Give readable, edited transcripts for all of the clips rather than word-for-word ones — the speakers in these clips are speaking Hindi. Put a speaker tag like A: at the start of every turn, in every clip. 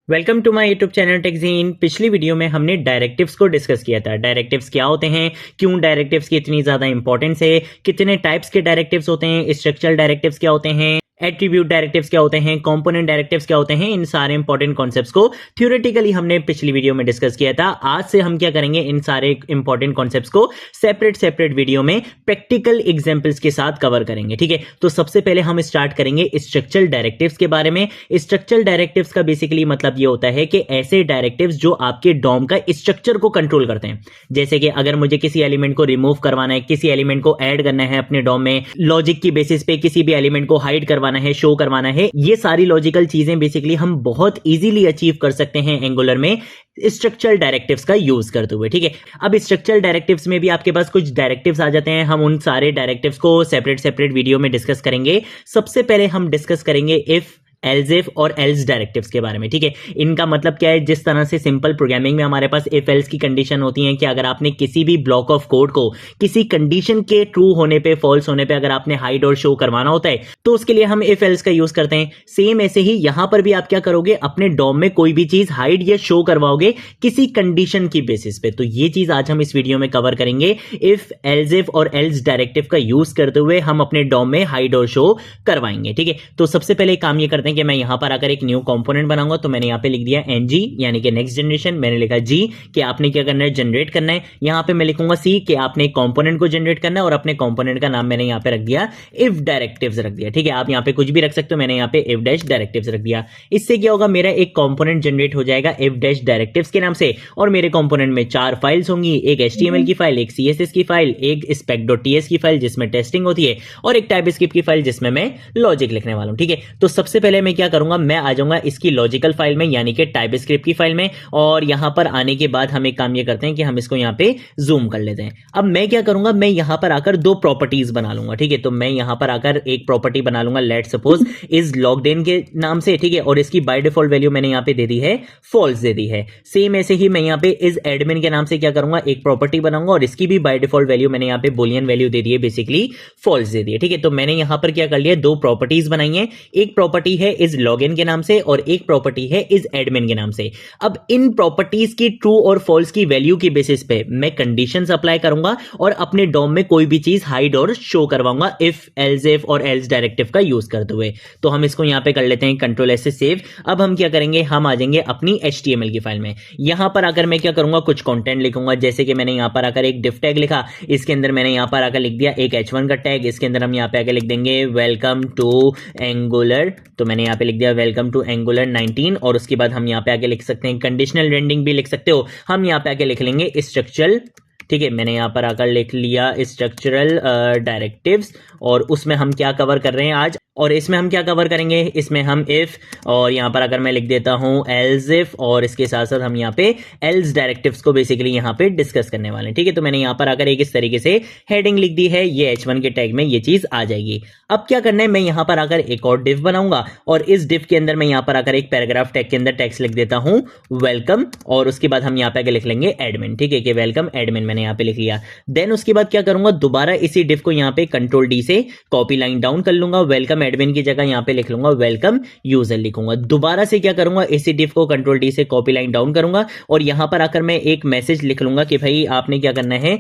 A: Welcome to my YouTube channel टेक्जीन। पिछली वीडियो में हमने डायरेक्टिव्स को डिस्कस किया था। डायरेक्टिव्स क्या होते हैं, क्यों डायरेक्टिव्स की इतनी ज्यादा इंपॉर्टेंस है, कितने टाइप्स के डायरेक्टिव्स होते हैं, स्ट्रक्चरल डायरेक्टिव्स क्या होते हैं, एट्रीब्यूट डायरेक्टिव्स क्या होते हैं, कंपोनेंट डायरेक्टिव्स क्या होते हैं। इन सारे इंपॉर्टेंट कॉन्सेप्ट्स को थ्योरेटिकली हमने पिछली वीडियो में डिस्कस किया था। आज से हम क्या करेंगे, इन सारे इंपॉर्टेंट कॉन्सेप्ट्स को सेपरेट वीडियो में प्रैक्टिकल एग्जांपल्स के साथ कवर करेंगे। ठीक है, तो सबसे पहले हम स्टार्ट करेंगे स्ट्रक्चरल डायरेक्टिव्स के बारे में। स्ट्रक्चरल डायरेक्टिव्स का बेसिकली मतलब ये होता है कि ऐसे डायरेक्टिव्स जो आपके डॉम का स्ट्रक्चर को कंट्रोल करते हैं। जैसे कि अगर मुझे किसी एलिमेंट को रिमूव करवाना है, किसी एलिमेंट को ऐड करना है अपने डॉम में, लॉजिक की बेसिस पे किसी भी एलिमेंट को हाइड करवाना है, शो करवाना है, ये सारी लॉजिकल चीजें बेसिकली हम बहुत इजीली अचीव कर सकते हैं एंगुलर में स्ट्रक्चरल डायरेक्टिव्स का यूज करते हुए। ठीक है, अब स्ट्रक्चरल डायरेक्टिव्स में भी आपके पास कुछ डायरेक्टिव्स आ जाते हैं। हम उन सारे डायरेक्टिव्स को सेपरेट वीडियो में डिस्कस करेंगे। सबसे पहले हम डिस्कस करेंगे इफ, एल्स इफ और एल्स डायरेक्टिव्स के बारे में। ठीक है, इनका मतलब क्या है, जिस तरह से सिंपल प्रोग्रामिंग में हमारे पास इफ एल्स की कंडीशन होती है कि अगर आपने किसी भी ब्लॉक ऑफ कोड को किसी कंडीशन के ट्रू होने पे, फॉल्स होने पे अगर आपने हाइड और शो करवाना होता है तो उसके लिए हम इफ एल्स का यूज करते हैं। सेम ऐसे ही यहां पर भी आप क्या करोगे, अपने डॉम में कोई भी चीज हाइड या शो करवाओगे किसी कंडीशन की बेसिस पे। तो ये चीज आज हम इस वीडियो में कवर करेंगे। इफ, एल्स इफ और एल्स डायरेक्टिव का यूज करते हुए हम अपने डॉम में हाइड और शो करवाएंगे। ठीक है, तो सबसे पहले काम ये करते हैं कि मैं यहां पर आकर एक न्यू कंपोनेंट बनाऊंगा। तो मैंने यहां पे लिख दिया एनजी यानी कि नेक्स्ट जनरेशन। मैंने लिखा जी कि आपने क्या करना है, जनरेट करना है। यहां पे मैं लिखूंगा सी कि आपने एक कंपोनेंट को जनरेट करना है और अपने कंपोनेंट का नाम मैंने यहां पे रख दिया इफ डायरेक्टिव्स रख दिया। ठीक है, आप यहां पे कुछ भी रख सकते हो, मैंने यहां पे इफ डैश डायरेक्टिव्स रख दिया। इससे क्या होगा, मेरा एक कंपोनेंट जनरेट हो जाएगा इफ डैश डायरेक्टिव्स के नाम से और मेरे कंपोनेंट में 4 फाइल्स होंगी, एक HTML की फाइल, एक CSS की फाइल, एक spec.ts की फाइल जिसमें टेस्टिंग होती है और एक टाइपस्क्रिप्ट की फाइल जिसमें मैं लॉजिक लिखने वाला हूं। ठीक है, तो सबसे पहले मैं क्या करूंगा, मैं आ जाऊंगा इसकी लॉजिकल फाइल में यानी कि टाइपस्क्रिप्ट की फाइल में। और यहां पर आने के बाद हम एक काम ये करते हैं कि हम इसको यहां पे जूम कर लेते हैं। अब मैं क्या करूंगा, मैं यहां पर आकर 2 प्रॉपर्टीज बना लूंगा। ठीक है, तो मैं यहां पर आकर एक प्रॉपर्टी बना लूंगा, let suppose is logged in के नाम से। ठीक है, और इसकी बाय डिफॉल्ट वैल्यू मैंने यहां पे दे दी है फॉल्स दे दी है। सेम ऐसे ही मैं यहां पे इज एडमिन के नाम से क्या करूंगा, एक प्रॉपर्टी बनाऊंगा और इसकी भी बाय डिफॉल्ट वैल्यू मैंने यहां पे बुलियन वैल्यू दे दी है, बेसिकली फॉल्स दे दी है। ठीक है, तो मैंने यहां पर क्या कर लिया, 2 प्रॉपर्टीज बनाई है। एक प्रॉपर्टी है इज लॉगिन के नाम से और एक प्रॉपर्टी है इज एडमिन के नाम से। अब इन प्रॉपर्टीज की ट्रू और फॉल्स की वैल्यू की बेसिस पे मैं कंडीशंस अप्लाई करूंगा और अपने डॉम में कोई भी चीज हाइड और शो करवाऊंगा इफ, एल्स इफ और एल्स डायरेक्टिव का यूज करते हुए। तो हम इसको यहां पे कर लेते हैं कंट्रोल एस से सेव। अब हम क्या करेंगे, हम आ जाएंगे अपनी HTML की फाइल में। यहां पर आकर मैं क्या करूंगा, कुछ कंटेंट लिखूंगा। जैसे कि मैंने यहां पर आकर एक डिफ टैग लिखा, इसके अंदर मैंने यहां पर आकर लिख दिया एक H1 का टैग। इसके अंदर हम यहां पे आकर लिख देंगे वेलकम टू एंगुलर। तो मैंने यहां पे लिख दिया वेलकम टू एंगुलर 19 और उसके बाद हम यहां पे आके लिख सकते हैं कंडीशनल रेंडरिंग भी लिख सकते हो। हम यहां पे आके लिख लेंगे स्ट्रक्चरल। ठीक है, मैंने यहां पर आकर लिख लिया स्ट्रक्चरल डायरेक्टिव्स। और उसमें हम क्या कवर कर रहे हैं आज, और इसमें हम क्या कवर करेंगे, इसमें हम इफ और यहां पर अगर मैं लिख देता हूं एल्स इफ और इसके साथ साथ हम यहां पे एल्स डायरेक्टिव्स को बेसिकली यहां पे डिस्कस करने वाले हैं। ठीक है, तो मैंने यहां पर आकर एक इस तरीके से हेडिंग लिख दी है, ये H1 के टैग में ये चीज आ जाएगी। अब क्या करना है, मैं यहां पर आकर एक और डिव बनाऊंगा और इस डिव के अंदर मैं यहां पर आकर एक पैराग्राफ टैग के अंदर टेक्स्ट लिख देता हूं वेलकम और उसके बाद हम यहां पे आकर लिख लेंगे एडमिन। ठीक है, कि वेलकम एडमिन मैंने यहां पे लिख लिया। देन उसके बाद क्या करूंगा, दोबारा इसी डिव को यहां पे कंट्रोल D से कॉपी लाइन डाउन कर लूंगा, वेलकम एडमिन की जगह यहां पे लिख लूंगा वेलकम यूजर लिखूंगा। दोबारा से क्या करूंगा, इसी डिव को कंट्रोल D से कॉपी लाइन डाउन करूंगा और यहां पर आकर मैं एक मैसेज लिख लूंगा कि भाई आपने क्या करना है,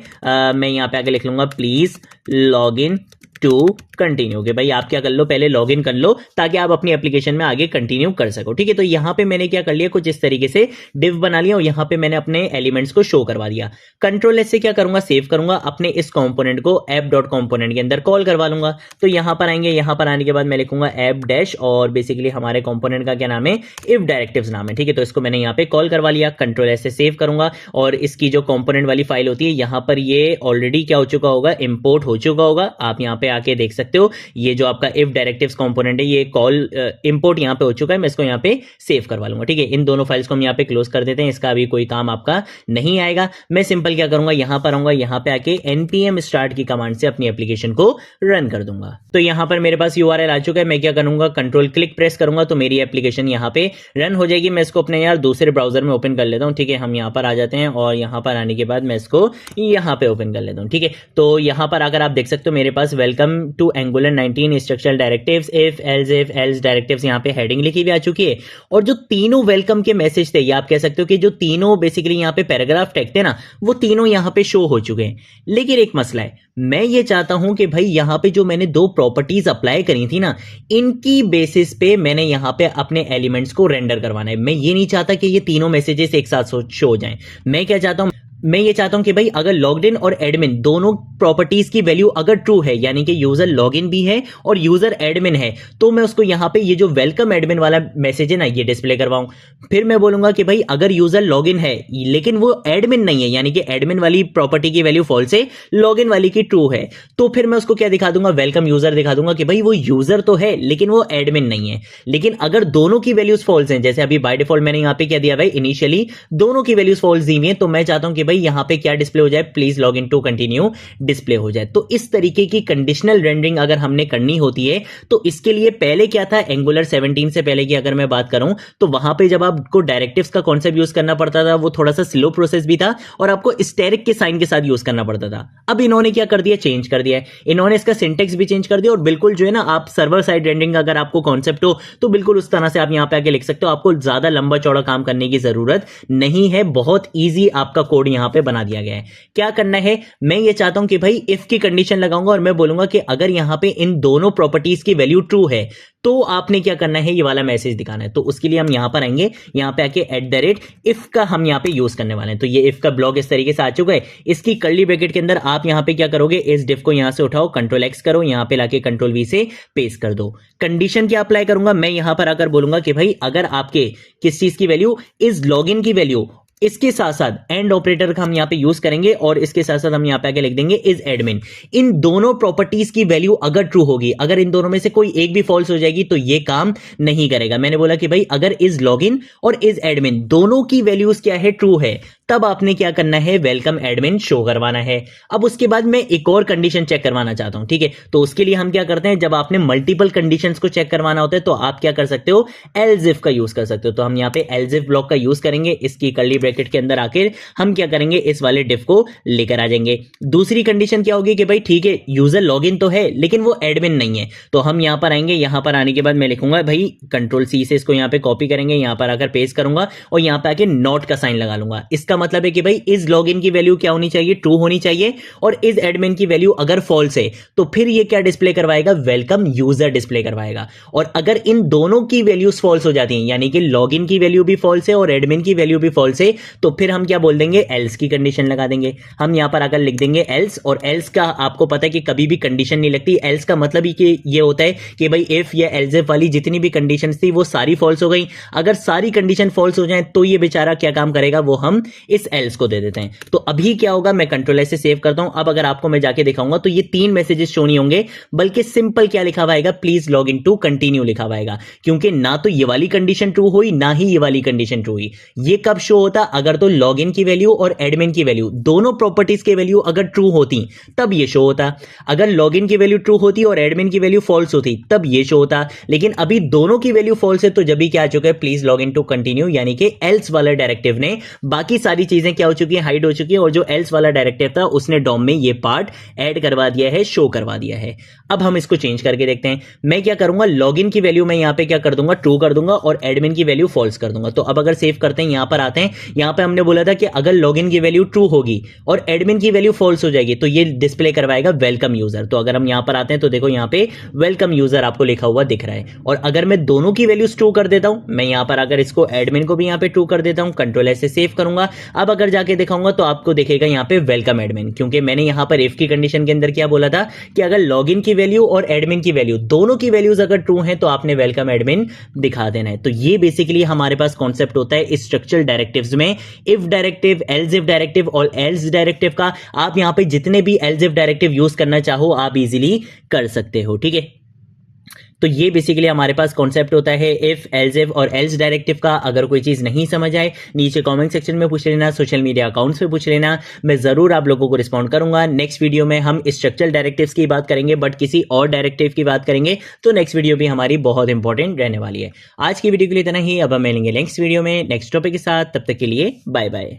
A: मैं यहां पे आकर लिख लूंगा please log in to continue, कि भाई आप क्या कर लो, पहले लॉग इन कर लो ताकि आप अपनी एप्लीकेशन में आगे कंटिन्यू कर सको। ठीक है, तो यहां पे मैंने क्या कर लिया, कुछ इस तरीके से डिव बना लिया और यहां पे मैंने अपने एलिमेंट्स को शो करवा दिया। कंट्रोल एस से क्या करूंगा, सेव करूंगा, अपने इस कंपोनेंट को ऐप डॉट कंपोनेंट के अंदर कॉल करवा लूंगा। तो यहां पर आएंगे, यहां पर आने के बाद मैं लिखूंगा ऐप डैश और बेसिकली हमारे कंपोनेंट का क्या नाम है, इफ डायरेक्टिव्स नाम है। ठीक है, तो इसको मैंने यहां पे कॉल करवा लिया, कंट्रोल एस से सेव करूंगा और इसकी जो कंपोनेंट वाली फाइल होती है यहां पर ये ऑलरेडी क्या हो चुका होगा, इंपोर्ट हो चुका होगा। आप यहां पे आके देख सकते हो, ये जो आपका इफ डायरेक्टिव्स कंपोनेंट है ये कॉल इंपोर्ट यहां पे हो चुका है। मैं इसको यहां पे सेव करवा लूंगा। ठीक है, इन दोनों फाइल्स को हम यहां पे क्लोज कर देते हैं, इसका अभी कोई काम आपका नहीं आएगा। मैं सिंपल क्या करूंगा, यहां पर आऊंगा, यहां पे आके npm start की कमांड से अपनी एप्लीकेशन को रन कर दूंगा। तो यहां पर मेरे पास URL आ चुका है। मैं क्या करूंगा, कंट्रोल क्लिक प्रेस करूंगा तो मेरी एप्लीकेशन यहां पे रन हो जाएगी। मैं इसको अपने यार दूसरे ब्राउजर में ओपन कर लेता हूं। ठीक है, हम यहां पर आ जाते हैं और यहां पर आने के बाद मैं इसको यहां पे ओपन कर लेता हूं। ठीक है, तो यहां पर अगर आप देख सकते हो मेरे पास welcome welcome to Angular 19 structural directives, if else directives यहाँ पे हेडिंग लिखी हुई आ चुकी है। और जो तीनों वेलकम के मैसेज थे, या आप कह सकते हो कि जो तीनों बेसिकली यहाँ पे पैराग्राफ टैग थे ना, वो तीनों यहाँ पे शो हो चुके हैं। लेकिन एक मसला है, मैं ये चाहता हूं कि भाई यहाँ पे जो मैंने 2 प्रॉपर्टीज अप्लाई करी थी ना, इनकी बेसिस पे मैंने यहाँ पे अपने एलिमेंट्स को रेंडर करवाना है। मैं ये नहीं चाहता कि ये तीनों मैसेजेस एक साथ शो हो जाएं। मैं क्या चाहता हूं, मैं ये चाहता हूं कि भाई अगर लॉग्ड इन और एडमिन दोनों प्रॉपर्टीज की वैल्यू अगर ट्रू है, यानी कि यूजर लॉगिन भी है और यूजर एडमिन है, तो मैं उसको यहां पे ये जो वेलकम एडमिन वाला मैसेज है ना, ये डिस्प्ले करवाऊं। फिर मैं बोलूंगा कि भाई अगर यूजर लॉगिन है लेकिन वो एडमिन नहीं है, यानी कि एडमिन वाली प्रॉपर्टी की वैल्यू फॉल्स है, लॉगिन वाली की ट्रू है, तो फिर मैं उसको क्या दिखा दूंगा, वेलकम यूजर दिखा दूंगा कि भाई वो यूजर तो है लेकिन वो एडमिन नहीं है। लेकिन अगर दोनों की वैल्यूज फॉल्स हैं, जैसे अभी बाय डिफॉल्ट मैंने यहां पे क्या दिया भाई, इनिशियली दोनों की वैल्यूज फॉल्स दी हुई है, तो मैं चाहता हूं कि भाई यहां पे क्या डिस्प्ले हो जाए, please log in to continue display हो जाए। तो इस तरीके की कंडीशनल रेंडरिंग अगर हमने करनी होती है, तो इसके लिए पहले क्या था, एंगुलर 17 से पहले की अगर मैं बात करूं, तो वहां पे जब आपको डायरेक्टिव्स का कॉन्सेप्ट यूज करना पड़ता था, वो थोड़ा सा स्लो प्रोसेस भी था और आपको स्टेरिक के साइन के साथ यूज करना पड़ता था। अब इन्होंने क्या कर दिया, चेंज कर दिया है। इन्होंने इसका सिंटेक्स भी चेंज कर दिया और बिल्कुल जो है ना, आप सर्वर साइड रेंडरिंग अगर आपको कॉन्सेप्ट हो तो बिल्कुल उस तरह से आप यहां पे आके लिख सकते हो। आपको ज्यादा लंबा चौड़ा काम करने की जरूरत नहीं है, बहुत ईजी आपका कोड यहां पे बना दिया गया है। क्या करना है, मैं ये चाहता हूं कि भाई इफ की कंडीशन लगाऊंगा और मैं बोलूंगा कि अगर यहां पे इन दोनों प्रॉपर्टीज की वैल्यू ट्रू है, तो आपने क्या करना है, ये वाला मैसेज दिखाना है। तो उसके लिए हम यहां पर आएंगे, यहां पे आके @if का हम यहां पे यूज करने वाले हैं। तो ये इफ का ब्लॉक इस तरीके से आ चुका है। इसकी कर्ली ब्रैकेट के अंदर आप यहां पे क्या करोगे, इस डिफ को यहां से उठाओ, Ctrl+X करो, यहां पे लाके Ctrl+V से पेस्ट कर दो। कंडीशन क्या अप्लाई करूंगा, मैं यहां पर आकर बोलूंगा कि भाई अगर आपके किस चीज की वैल्यू, इज लॉगिन की वैल्यू, इसके साथ साथ एंड ऑपरेटर का हम यहां पे यूज करेंगे और इसके साथ साथ हम यहां पे आके लिख देंगे इज एडमिन। इन दोनों प्रॉपर्टीज की वैल्यू अगर ट्रू होगी, अगर इन दोनों में से कोई एक भी फॉल्स हो जाएगी तो ये काम नहीं करेगा। मैंने बोला कि भाई अगर इज लॉगिन और इज एडमिन दोनों की वैल्यूज क्या है, ट्रू है, तब आपने क्या करना है, वेलकम एडमिन शो करवाना है। अब उसके बाद मैं एक और कंडीशन चेक करवाना चाहता हूं, ठीक है। तो उसके लिए हम क्या करते हैं, जब आपने मल्टीपल कंडीशंस को चेक करवाना होता है तो आप क्या कर सकते हो, एल्स इफ का यूज कर सकते हो। तो हम यहां पे एल्स इफ ब्लॉक का यूज करेंगे। इसकी कर्ली ब्रैकेट के अंदर आकर हम क्या करेंगे, इस वाले डिफ को लेकर आ जाएंगे। दूसरी कंडीशन क्या होगी कि भाई ठीक है, यूजर लॉगिन तो है लेकिन वो एडमिन नहीं है। तो हम यहां पर आएंगे, यहां पर आने के बाद मैं लिखूंगा भाई Ctrl+C से इसको यहां पे कॉपी करेंगे, यहां पर आकर पेस्ट करूंगा और यहां पे आके नॉट का साइन लगा लूंगा। इसका मतलब है कि भाई इज लॉगिन की वैल्यू क्या होनी चाहिए, ट्रू होनी चाहिए, और इज एडमिन की वैल्यू अगर फॉल्स है तो फिर ये क्या डिस्प्ले करवाएगा, वेलकम यूजर डिस्प्ले करवाएगा। और अगर इन दोनों की वैल्यूज फॉल्स हो जाती हैं, यानी कि लॉगिन की वैल्यू भी फॉल्स है और एडमिन की वैल्यू भी फॉल्स है, तो फिर हम क्या बोल देंगे, एल्स की कंडीशन लगा देंगे। हम यहां पर आकर लिख देंगे एल्स, और एल्स का आपको पता है कि कभी भी कंडीशन नहीं लगती। एल्स का मतलब ही कि ये होता है कि भाई इफ या एल्स इफ वाली जितनी भी कंडीशंस थी वो सारी फॉल्स हो गई। अगर सारी कंडीशन फॉल्स हो जाए तो ये बेचारा क्या काम करेगा, वो हम इस एल्स को दे देते हैं। तो अभी क्या होगा, मैं Ctrl+S से सेव करता हूं। अब अगर आपको मैं जाके दिखाऊंगा तो ये 3 मैसेजेस शो नहीं होंगे, बल्कि सिंपल क्या लिखा हुआ आएगा, please log in to continue लिखा हुआ आएगा। क्योंकि ना तो ये वाली कंडीशन ट्रू हुई, ना ही ये वाली कंडीशन ट्रू हुई। ये कब शो होता, अगर तो लॉग इन की वैल्यू और एडमिन की वैल्यू दोनों प्रॉपर्टीज की वैल्यू अगर ट्रू होती तब ये शो होता। अगर लॉग इन की वैल्यू ट्रू होती और एडमिन की वैल्यू फॉल्स होती तब ये शो होता। लेकिन अभी दोनों की वैल्यू फॉल्स है, तो जब भी क्या आ चुका है, please log in to continue, यानी कि एल्स वाला डायरेक्टिव ने बाकी सारी चीजें क्या हो चुकी है, हाइड हो चुकी है, और जो एल्स वाला डायरेक्टिव था उसने डॉम में ये पार्ट ऐड करवा दिया है, शो करवा दिया है। अब हम इसको चेंज करके देखते हैं। मैं क्या करूंगा, लॉगिन की वैल्यू मैं यहां पे क्या कर दूंगा, ट्रू कर दूंगा, और एडमिन की वैल्यू फॉल्स कर दूंगा। तो अब अगर सेव करते हैं, यहां पर आते हैं, यहां पे हमने बोला था कि अगर लॉगिन की वैल्यू ट्रू होगी और एडमिन की वैल्यू फॉल्स हो जाएगी तो ये डिस्प्ले करवाएगा वेलकम यूजर। तो अगर हम यहां पर आते हैं तो देखो यहां पे वेलकम यूजर आपको लिखा हुआ दिख रहा है। और अगर मैं दोनों की वैल्यूज ट्रू कर देता हूं, मैं यहां पर अगर इसको एडमिन को भी यहां पे ट्रू कर देता हूं, Ctrl+S से सेव करूंगा। अब अगर जाके दिखाऊंगा तो आपको दिखेगा यहां पे वेलकम एडमिन, क्योंकि मैंने यहां पर इफ की कंडीशन के अंदर क्या बोला था कि अगर लॉगिन की वैल्यू और एडमिन की वैल्यू दोनों की वैल्यूज अगर ट्रू हैं तो आपने वेलकम एडमिन दिखा देना है। तो ये बेसिकली हमारे पास कॉन्सेप्ट होता है इस स्ट्रक्चरल डायरेक्टिव्स में। If directive, else if directive और एल्स डायरेक्टिव का आप यहां पे जितने भी एल्स इफ डायरेक्टिव यूज करना चाहो आप इजीली कर सकते हो, ठीक है। तो ये बेसिकली हमारे पास कॉन्सेप्ट होता है इफ, एल्स इफ और एल्स डायरेक्टिव का। अगर कोई चीज नहीं समझ आए नीचे कमेंट सेक्शन में पूछ लेना, सोशल मीडिया अकाउंट्स पे पूछ लेना, मैं जरूर आप लोगों को रिस्पॉन्ड करूंगा। नेक्स्ट वीडियो में हम स्ट्रक्चरल डायरेक्टिव्स की बात करेंगे, बट किसी और डायरेक्टिव की बात करेंगे। तो नेक्स्ट वीडियो भी हमारी बहुत इंपॉर्टेंट रहने वाली है। आज की वीडियो के लिए इतना ही, अब हम मिलेंगे नेक्स्ट वीडियो में नेक्स्ट टॉपिक के साथ। तब तक के लिए बाय बाय।